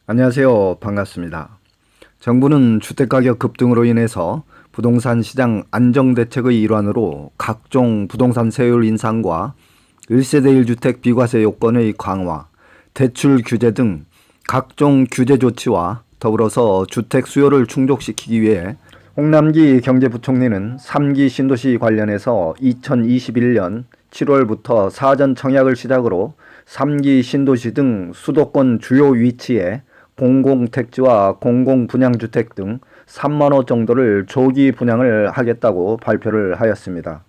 안녕하세요. 반갑습니다. 정부는 주택가격 급등으로 인해서 부동산 시장 안정대책의 일환으로 각종 부동산 세율 인상과 1세대 1주택 비과세 요건의 강화, 대출 규제 등 각종 규제 조치와 더불어서 주택 수요를 충족시키기 위해 홍남기 경제부총리는 3기 신도시 관련해서 2021년 7월부터 사전 청약을 시작으로 3기 신도시 등 수도권 주요 위치에 공공택지와 공공분양주택 등 3만 호 정도를 조기 분양을 하겠다고 발표를 하였습니다.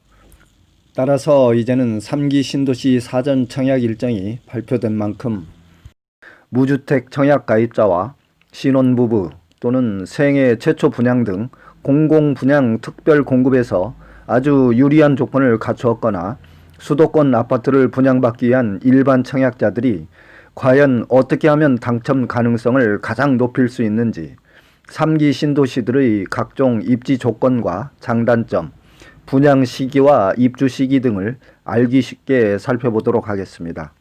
따라서 이제는 3기 신도시 사전 청약 일정이 발표된 만큼 무주택 청약 가입자와 신혼부부 또는 생애 최초 분양 등 공공분양 특별 공급에서 아주 유리한 조건을 갖추었거나 수도권 아파트를 분양받기 위한 일반 청약자들이 과연 어떻게 하면 당첨 가능성을 가장 높일 수 있는지 3기 신도시들의 각종 입지 조건과 장단점, 분양 시기와 입주 시기 등을 알기 쉽게 살펴보도록 하겠습니다.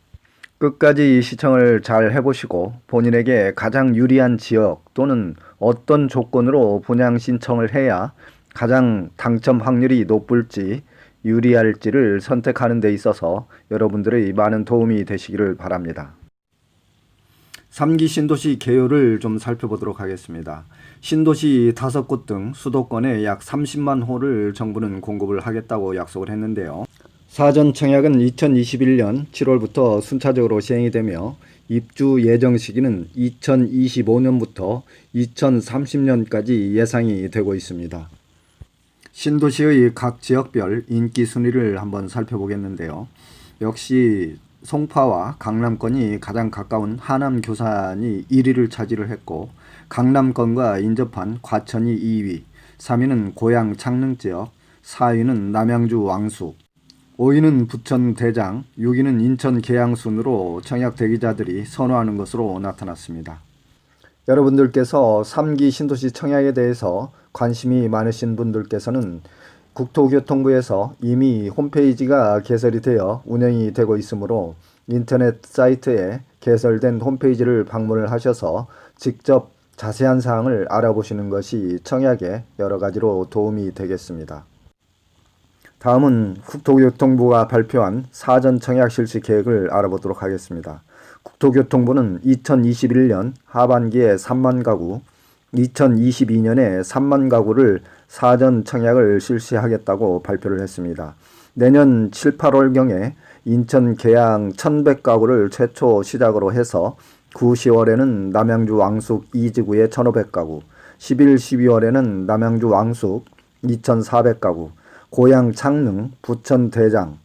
끝까지 시청을 잘 해보시고 본인에게 가장 유리한 지역 또는 어떤 조건으로 분양 신청을 해야 가장 당첨 확률이 높을지 유리할지를 선택하는 데 있어서 여러분들의 많은 도움이 되시기를 바랍니다. 3기 신도시 개요를 좀 살펴보도록 하겠습니다. 신도시 5곳 등 수도권에 약 30만 호를 정부는 공급을 하겠다고 약속을 했는데요. 사전 청약은 2021년 7월부터 순차적으로 시행이 되며 입주 예정 시기는 2025년부터 2030년까지 예상이 되고 있습니다. 신도시의 각 지역별 인기 순위를 한번 살펴보겠는데요. 역시 송파와 강남권이 가장 가까운 하남 교산이 1위를 차지를 했고 강남권과 인접한 과천이 2위, 3위는 고양 창릉 지역, 4위는 남양주 왕숙, 5위는 부천 대장, 6위는 인천 계양 순으로 청약 대기자들이 선호하는 것으로 나타났습니다. 여러분들께서 3기 신도시 청약에 대해서 관심이 많으신 분들께서는 국토교통부에서 이미 홈페이지가 개설이 되어 운영이 되고 있으므로 인터넷 사이트에 개설된 홈페이지를 방문을 하셔서 직접 자세한 사항을 알아보시는 것이 청약에 여러 가지로 도움이 되겠습니다. 다음은 국토교통부가 발표한 사전 청약 실시 계획을 알아보도록 하겠습니다. 국토교통부는 2021년 하반기에 3만 가구, 2022년에 3만 가구를 사전 청약을 실시하겠다고 발표를 했습니다. 내년 7, 8월경에 인천 계양 1100가구를 최초 시작으로 해서 9, 10월에는 남양주 왕숙 2지구에 1500가구, 11, 12월에는 남양주 왕숙 2400가구, 고양 창릉, 부천 대장,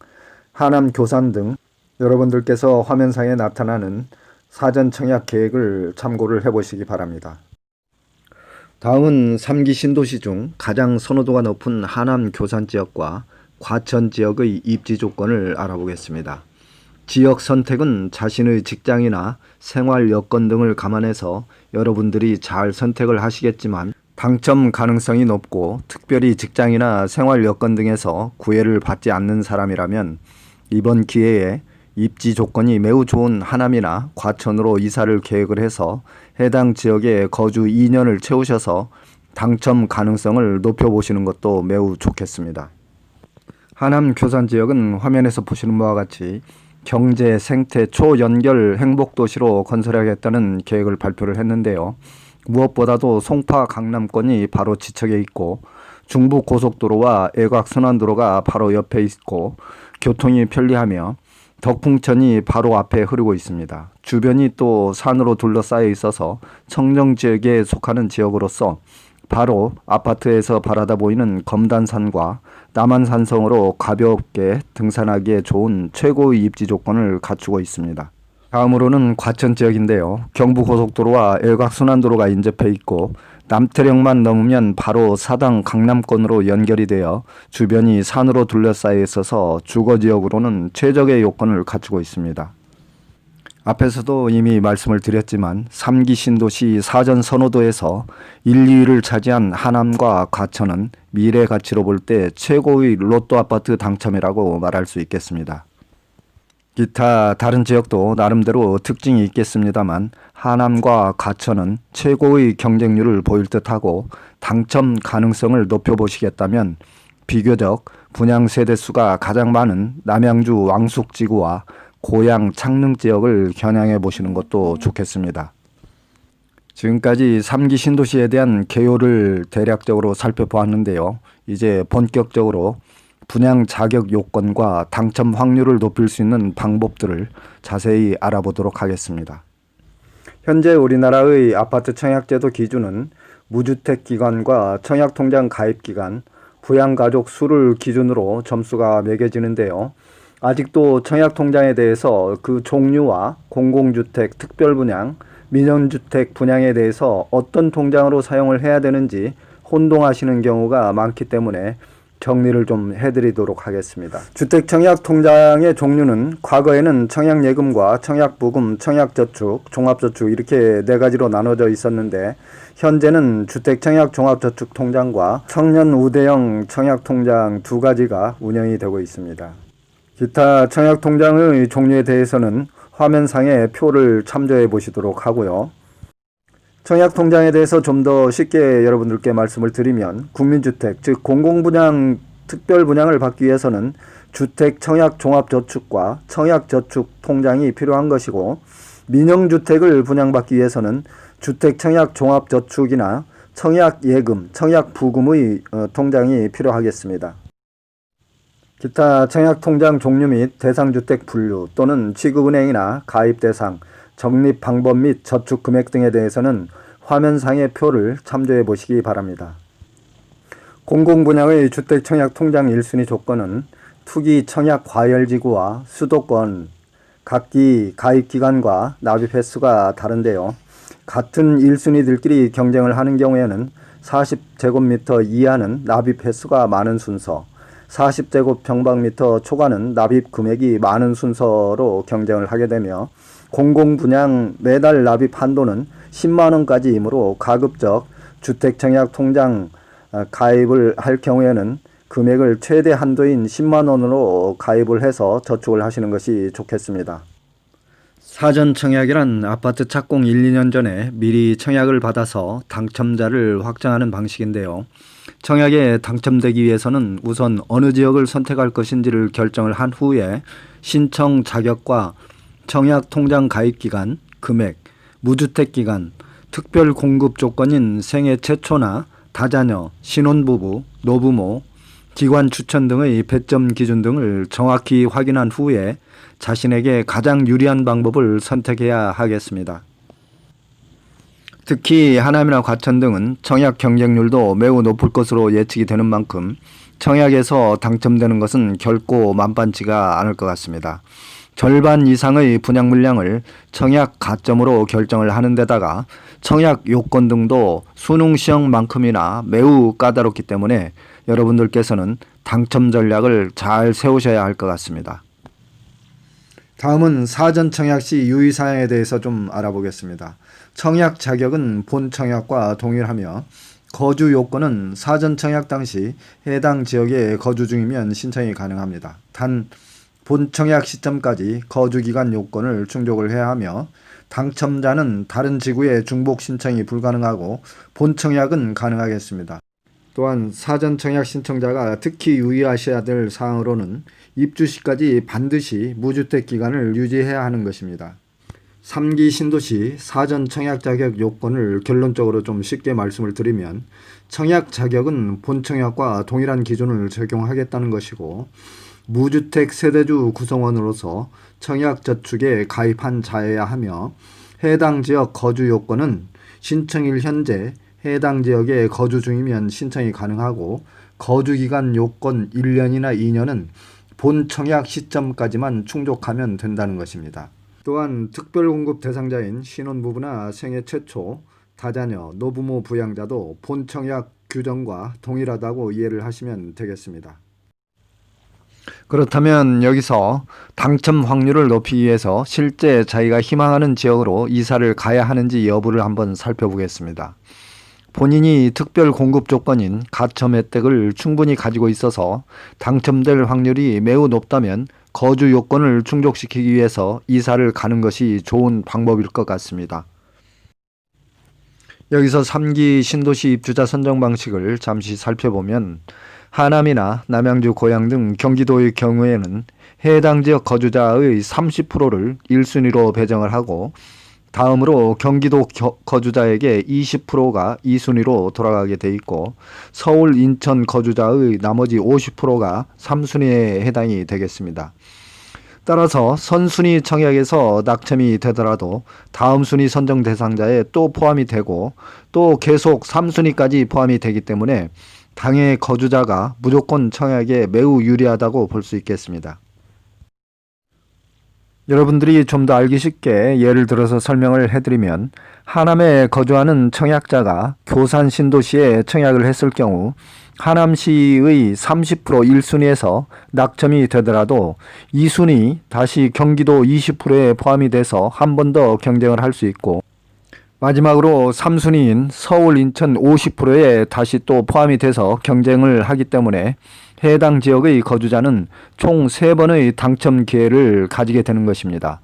하남 교산 등 여러분들께서 화면상에 나타나는 사전 청약 계획을 참고를 해보시기 바랍니다. 다음은 3기 신도시 중 가장 선호도가 높은 하남 교산 지역과 과천 지역의 입지 조건을 알아보겠습니다. 지역 선택은 자신의 직장이나 생활 여건 등을 감안해서 여러분들이 잘 선택을 하시겠지만 당첨 가능성이 높고 특별히 직장이나 생활 여건 등에서 구애를 받지 않는 사람이라면 이번 기회에 입지 조건이 매우 좋은 하남이나 과천으로 이사를 계획을 해서 해당 지역에 거주 2년을 채우셔서 당첨 가능성을 높여보시는 것도 매우 좋겠습니다. 하남 교산 지역은 화면에서 보시는 바와 같이 경제, 생태, 초연결 행복도시로 건설하겠다는 계획을 발표를 했는데요. 무엇보다도 송파 강남권이 바로 지척에 있고 중부고속도로와 애곽순환도로가 바로 옆에 있고 교통이 편리하며 덕풍천이 바로 앞에 흐르고 있습니다. 주변이 또 산으로 둘러싸여 있어서 청정지역에 속하는 지역으로서 바로 아파트에서 바라다 보이는 검단산과 남한산성으로 가볍게 등산하기에 좋은 최고의 입지 조건을 갖추고 있습니다. 다음으로는 과천 지역인데요. 경부고속도로와 애곽순환도로가 인접해 있고 남태령만 넘으면 바로 사당 강남권으로 연결이 되어 주변이 산으로 둘러싸여 있어서 주거지역으로는 최적의 요건을 갖추고 있습니다. 앞에서도 이미 말씀을 드렸지만 3기 신도시 사전 선호도에서 1, 2위를 차지한 하남과 과천은 미래 가치로 볼 때 최고의 로또 아파트 당첨이라고 말할 수 있겠습니다. 기타 다른 지역도 나름대로 특징이 있겠습니다만 하남과 가천은 최고의 경쟁률을 보일 듯하고 당첨 가능성을 높여보시겠다면 비교적 분양 세대수가 가장 많은 남양주 왕숙지구와 고양 창릉 지역을 겨냥해 보시는 것도 좋겠습니다. 지금까지 3기 신도시에 대한 개요를 대략적으로 살펴보았는데요. 이제 본격적으로 분양 자격 요건과 당첨 확률을 높일 수 있는 방법들을 자세히 알아보도록 하겠습니다. 현재 우리나라의 아파트 청약제도 기준은 무주택 기간과 청약통장 가입 기간, 부양가족 수를 기준으로 점수가 매겨지는데요. 아직도 청약통장에 대해서 그 종류와 공공주택, 특별분양, 민영주택 분양에 대해서 어떤 통장으로 사용을 해야 되는지 혼동하시는 경우가 많기 때문에 정리를 좀 해드리도록 하겠습니다. 주택청약통장의 종류는 과거에는 청약예금과 청약부금, 청약저축, 종합저축 이렇게 네 가지로 나눠져 있었는데 현재는 주택청약종합저축통장과 청년우대형 청약통장 두 가지가 운영이 되고 있습니다. 기타 청약통장의 종류에 대해서는 화면상의 표를 참조해 보시도록 하고요. 청약통장에 대해서 좀 더 쉽게 여러분들께 말씀을 드리면 국민주택, 즉 공공분양, 특별분양을 받기 위해서는 주택청약종합저축과 청약저축통장이 필요한 것이고 민영주택을 분양받기 위해서는 주택청약종합저축이나 청약예금, 청약부금의 통장이 필요하겠습니다. 기타 청약통장 종류 및 대상주택 분류 또는 취급은행이나 가입대상, 적립방법 및 저축금액 등에 대해서는 화면상의 표를 참조해 보시기 바랍니다. 공공분양의 주택청약통장 1순위 조건은 투기 청약과열지구와 수도권, 각기 가입기간과 납입 횟수가 다른데요. 같은 1순위들끼리 경쟁을 하는 경우에는 40제곱미터 이하는 납입 횟수가 많은 순서, 40제곱평방미터 초과는 납입 금액이 많은 순서로 경쟁을 하게 되며 공공분양 매달 납입 한도는 10만원까지이므로 가급적 주택청약통장 가입을 할 경우에는 금액을 최대 한도인 10만원으로 가입을 해서 저축을 하시는 것이 좋겠습니다. 사전 청약이란 아파트 착공 1, 2년 전에 미리 청약을 받아서 당첨자를 확정하는 방식인데요. 청약에 당첨되기 위해서는 우선 어느 지역을 선택할 것인지를 결정을 한 후에 신청 자격과 청약 통장 가입 기간, 금액, 무주택 기간, 특별 공급 조건인 생애 최초나 다자녀, 신혼부부, 노부모, 기관 추천 등의 배점 기준 등을 정확히 확인한 후에 자신에게 가장 유리한 방법을 선택해야 하겠습니다. 특히 하남이나 과천 등은 청약 경쟁률도 매우 높을 것으로 예측이 되는 만큼 청약에서 당첨되는 것은 결코 만만치가 않을 것 같습니다. 절반 이상의 분양 물량을 청약 가점으로 결정을 하는 데다가 청약 요건 등도 수능 시험만큼이나 매우 까다롭기 때문에 여러분들께서는 당첨 전략을 잘 세우셔야 할 것 같습니다. 다음은 사전 청약 시 유의사항에 대해서 좀 알아보겠습니다. 청약 자격은 본 청약과 동일하며 거주 요건은 사전 청약 당시 해당 지역에 거주 중이면 신청이 가능합니다. 단 본 청약 시점까지 거주기간 요건을 충족을 해야 하며 당첨자는 다른 지구에 중복 신청이 불가능하고 본 청약은 가능하겠습니다. 또한 사전 청약 신청자가 특히 유의하셔야 될 사항으로는 입주 시까지 반드시 무주택 기간을 유지해야 하는 것입니다. 3기 신도시 사전 청약 자격 요건을 결론적으로 좀 쉽게 말씀을 드리면 청약 자격은 본 청약과 동일한 기준을 적용하겠다는 것이고 무주택 세대주 구성원으로서 청약저축에 가입한 자여야 하며 해당 지역 거주 요건은 신청일 현재 해당 지역에 거주 중이면 신청이 가능하고 거주기간 요건 1년이나 2년은 본 청약 시점까지만 충족하면 된다는 것입니다. 또한 특별공급 대상자인 신혼부부나 생애 최초, 다자녀, 노부모 부양자도 본 청약 규정과 동일하다고 이해를 하시면 되겠습니다. 그렇다면 여기서 당첨 확률을 높이기 위해서 실제 자기가 희망하는 지역으로 이사를 가야 하는지 여부를 한번 살펴보겠습니다. 본인이 특별 공급 조건인 가점 혜택을 충분히 가지고 있어서 당첨될 확률이 매우 높다면 거주 요건을 충족시키기 위해서 이사를 가는 것이 좋은 방법일 것 같습니다. 여기서 3기 신도시 입주자 선정 방식을 잠시 살펴보면 하남이나 남양주, 고양 등 경기도의 경우에는 해당 지역 거주자의 30%를 1순위로 배정을 하고 다음으로 경기도 거주자에게 20%가 2순위로 돌아가게 돼 있고 서울, 인천 거주자의 나머지 50%가 3순위에 해당이 되겠습니다. 따라서 선순위 청약에서 낙첨이 되더라도 다음 순위 선정 대상자에 또 포함이 되고 또 계속 3순위까지 포함이 되기 때문에 당의 거주자가 무조건 청약에 매우 유리하다고 볼 수 있겠습니다. 여러분들이 좀 더 알기 쉽게 예를 들어서 설명을 해드리면 하남에 거주하는 청약자가 교산 신도시에 청약을 했을 경우 하남시의 30% 1순위에서 낙첨이 되더라도 2순위 다시 경기도 20%에 포함이 돼서 한 번 더 경쟁을 할 수 있고 마지막으로 3순위인 서울, 인천 50%에 다시 또 포함이 돼서 경쟁을 하기 때문에 해당 지역의 거주자는 총 3번의 당첨 기회를 가지게 되는 것입니다.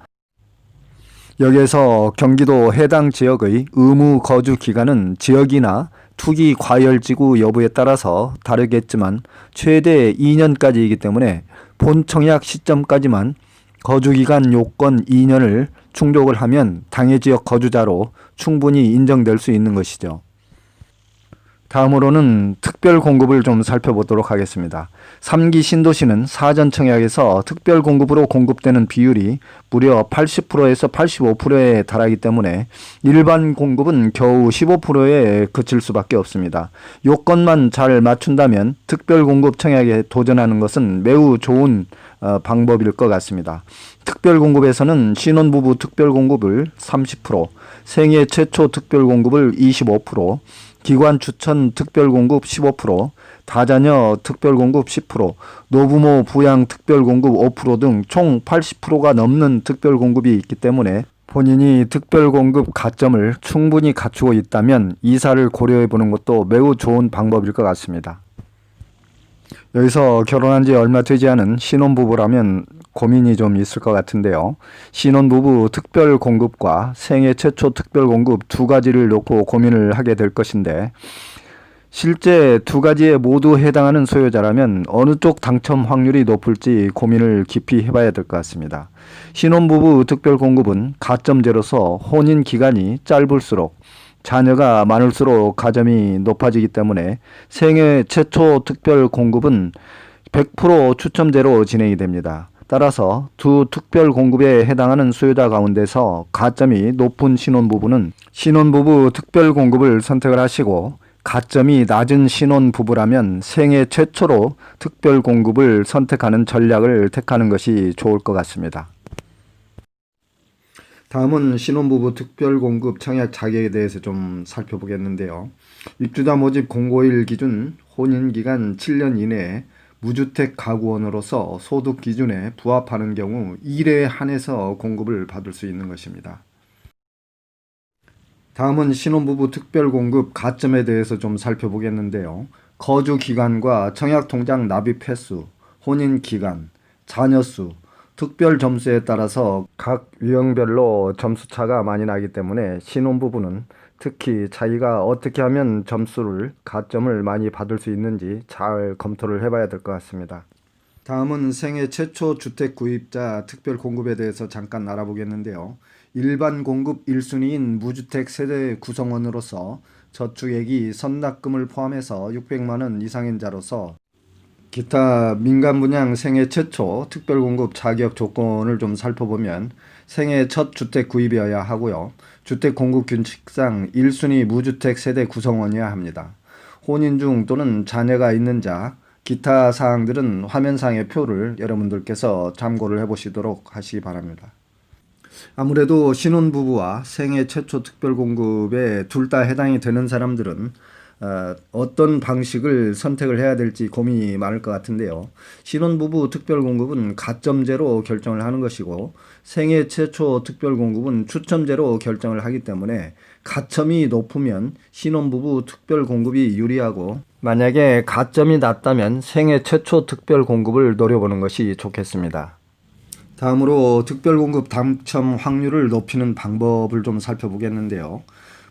여기에서 경기도 해당 지역의 의무 거주 기간은 지역이나 투기 과열지구 여부에 따라서 다르겠지만 최대 2년까지이기 때문에 본 청약 시점까지만 거주기간 요건 2년을 충족을 하면 당해 지역 거주자로 충분히 인정될 수 있는 것이죠. 다음으로는 특별 공급을 좀 살펴보도록 하겠습니다. 3기 신도시는 사전 청약에서 특별 공급으로 공급되는 비율이 무려 80%에서 85%에 달하기 때문에 일반 공급은 겨우 15%에 그칠 수밖에 없습니다. 요건만 잘 맞춘다면 특별 공급 청약에 도전하는 것은 매우 좋은 방법일 것 같습니다. 특별 공급에서는 신혼부부 특별 공급을 30%, 생애 최초 특별 공급을 25%, 기관 추천 특별공급 15%, 다자녀 특별공급 10%, 노부모 부양 특별공급 5% 등 총 80%가 넘는 특별공급이 있기 때문에 본인이 특별공급 가점을 충분히 갖추고 있다면 이사를 고려해 보는 것도 매우 좋은 방법일 것 같습니다. 여기서 결혼한 지 얼마 되지 않은 신혼부부라면 고민이 좀 있을 것 같은데요. 신혼부부 특별공급과 생애 최초 특별공급 두 가지를 놓고 고민을 하게 될 것인데 실제 두 가지에 모두 해당하는 소유자라면 어느 쪽 당첨 확률이 높을지 고민을 깊이 해봐야 될 것 같습니다. 신혼부부 특별공급은 가점제로서 혼인 기간이 짧을수록 자녀가 많을수록 가점이 높아지기 때문에 생애 최초 특별 공급은 100% 추첨제로 진행이 됩니다. 따라서 두 특별 공급에 해당하는 소유자 가운데서 가점이 높은 신혼부부는 신혼부부 특별 공급을 선택을 하시고 가점이 낮은 신혼부부라면 생애 최초로 특별 공급을 선택하는 전략을 택하는 것이 좋을 것 같습니다. 다음은 신혼부부 특별공급 청약 자격에 대해서 좀 살펴보겠는데요. 입주자 모집 공고일 기준 혼인기간 7년 이내에 무주택 가구원으로서 소득 기준에 부합하는 경우 1회에 한해서 공급을 받을 수 있는 것입니다. 다음은 신혼부부 특별공급 가점에 대해서 좀 살펴보겠는데요. 거주기간과 청약통장 납입 횟수, 혼인기간, 자녀수, 특별 점수에 따라서 각 유형별로 점수차가 많이 나기 때문에 신혼부부는 특히 자기가 어떻게 하면 점수를 가점을 많이 받을 수 있는지 잘 검토를 해봐야 될 것 같습니다. 다음은 생애 최초 주택 구입자 특별 공급에 대해서 잠깐 알아보겠는데요. 일반 공급 1순위인 무주택 세대 구성원으로서 저축액이 선납금을 포함해서 600만 원 이상인 자로서 기타 민간 분양 생애 최초 특별공급 자격 조건을 좀 살펴보면 생애 첫 주택 구입이어야 하고요. 주택 공급 규칙상 1순위 무주택 세대 구성원이어야 합니다. 혼인 중 또는 자녀가 있는 자, 기타 사항들은 화면상의 표를 여러분들께서 참고를 해보시도록 하시기 바랍니다. 아무래도 신혼부부와 생애 최초 특별공급에 둘 다 해당이 되는 사람들은 어떤 방식을 선택을 해야 될지 고민이 많을 것 같은데요. 신혼부부 특별공급은 가점제로 결정을 하는 것이고 생애 최초 특별공급은 추첨제로 결정을 하기 때문에 가점이 높으면 신혼부부 특별공급이 유리하고 만약에 가점이 낮다면 생애 최초 특별공급을 노려보는 것이 좋겠습니다. 다음으로 특별공급 당첨 확률을 높이는 방법을 좀 살펴보겠는데요.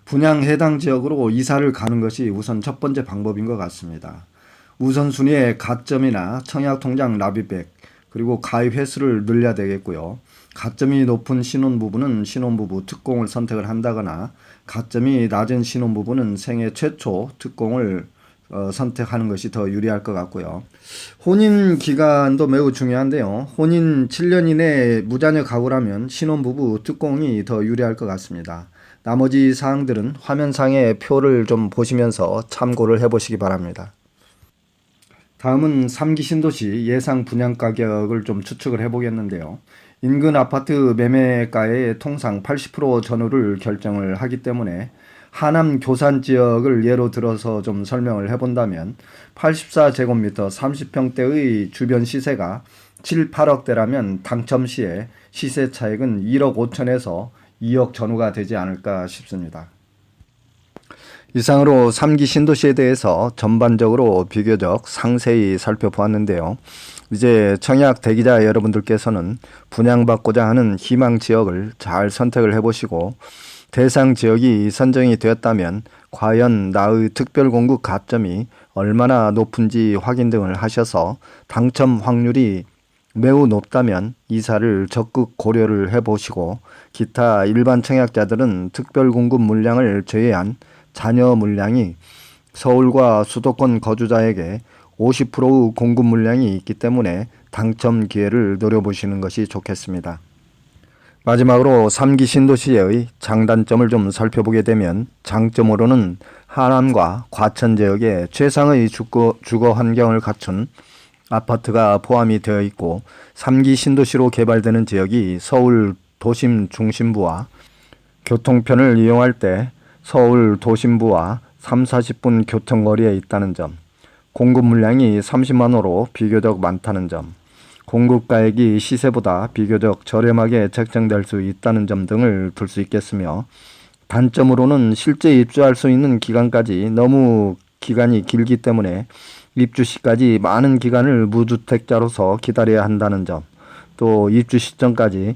분양 해당 지역으로 이사를 가는 것이 우선 첫 번째 방법인 것 같습니다. 우선순위에 가점이나 청약통장 납입액 그리고 가입 횟수를 늘려야 되겠고요. 가점이 높은 신혼부부는 신혼부부 특공을 선택을 한다거나 가점이 낮은 신혼부부는 생애 최초 특공을 선택하는 것이 더 유리할 것 같고요. 혼인 기간도 매우 중요한데요. 혼인 7년 이내 무자녀 가구라면 신혼부부 특공이 더 유리할 것 같습니다. 나머지 사항들은 화면상의 표를 좀 보시면서 참고를 해보시기 바랍니다. 다음은 3기 신도시 예상 분양 가격을 좀 추측을 해보겠는데요. 인근 아파트 매매가의 통상 80% 전후를 결정을 하기 때문에 하남 교산 지역을 예로 들어서 좀 설명을 해본다면 84제곱미터 30평대의 주변 시세가 7, 8억대라면 당첨 시에 시세 차익은 1억 5천에서 2억 전후가 되지 않을까 싶습니다. 이상으로 3기 신도시에 대해서 전반적으로 비교적 상세히 살펴보았는데요. 이제 청약 대기자 여러분들께서는 분양받고자 하는 희망 지역을 잘 선택을 해보시고 대상 지역이 선정이 되었다면 과연 나의 특별공급 가점이 얼마나 높은지 확인 등을 하셔서 당첨 확률이 매우 높다면 이사를 적극 고려를 해보시고 기타 일반 청약자들은 특별공급 물량을 제외한 잔여 물량이 서울과 수도권 거주자에게 50%의 공급 물량이 있기 때문에 당첨 기회를 노려보시는 것이 좋겠습니다. 마지막으로 3기 신도시의 장단점을 좀 살펴보게 되면 장점으로는 하남과 과천 지역에 최상의 주거 환경을 갖춘 아파트가 포함이 되어 있고 3기 신도시로 개발되는 지역이 서울 도심 중심부와 교통편을 이용할 때 서울 도심부와 3, 40분 교통거리에 있다는 점, 공급 물량이 30만호로 비교적 많다는 점, 공급가액이 시세보다 비교적 저렴하게 책정될 수 있다는 점 등을 들 수 있겠으며 단점으로는 실제 입주할 수 있는 기간까지 너무 기간이 길기 때문에 입주 시까지 많은 기간을 무주택자로서 기다려야 한다는 점, 또 입주 시점까지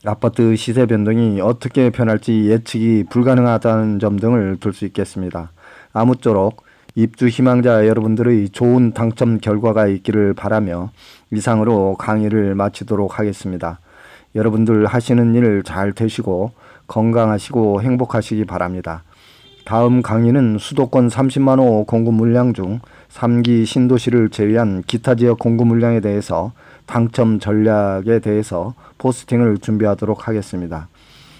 아파트 시세 변동이 어떻게 변할지 예측이 불가능하다는 점 등을 들 수 있겠습니다. 아무쪼록 입주 희망자 여러분들의 좋은 당첨 결과가 있기를 바라며 이상으로 강의를 마치도록 하겠습니다. 여러분들 하시는 일 잘 되시고 건강하시고 행복하시기 바랍니다. 다음 강의는 수도권 30만호 공급 물량 중 3기 신도시를 제외한 기타 지역 공급 물량에 대해서 당첨 전략에 대해서 포스팅을 준비하도록 하겠습니다.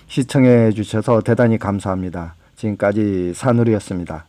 시청해 주셔서 대단히 감사합니다. 지금까지 산울이었습니다.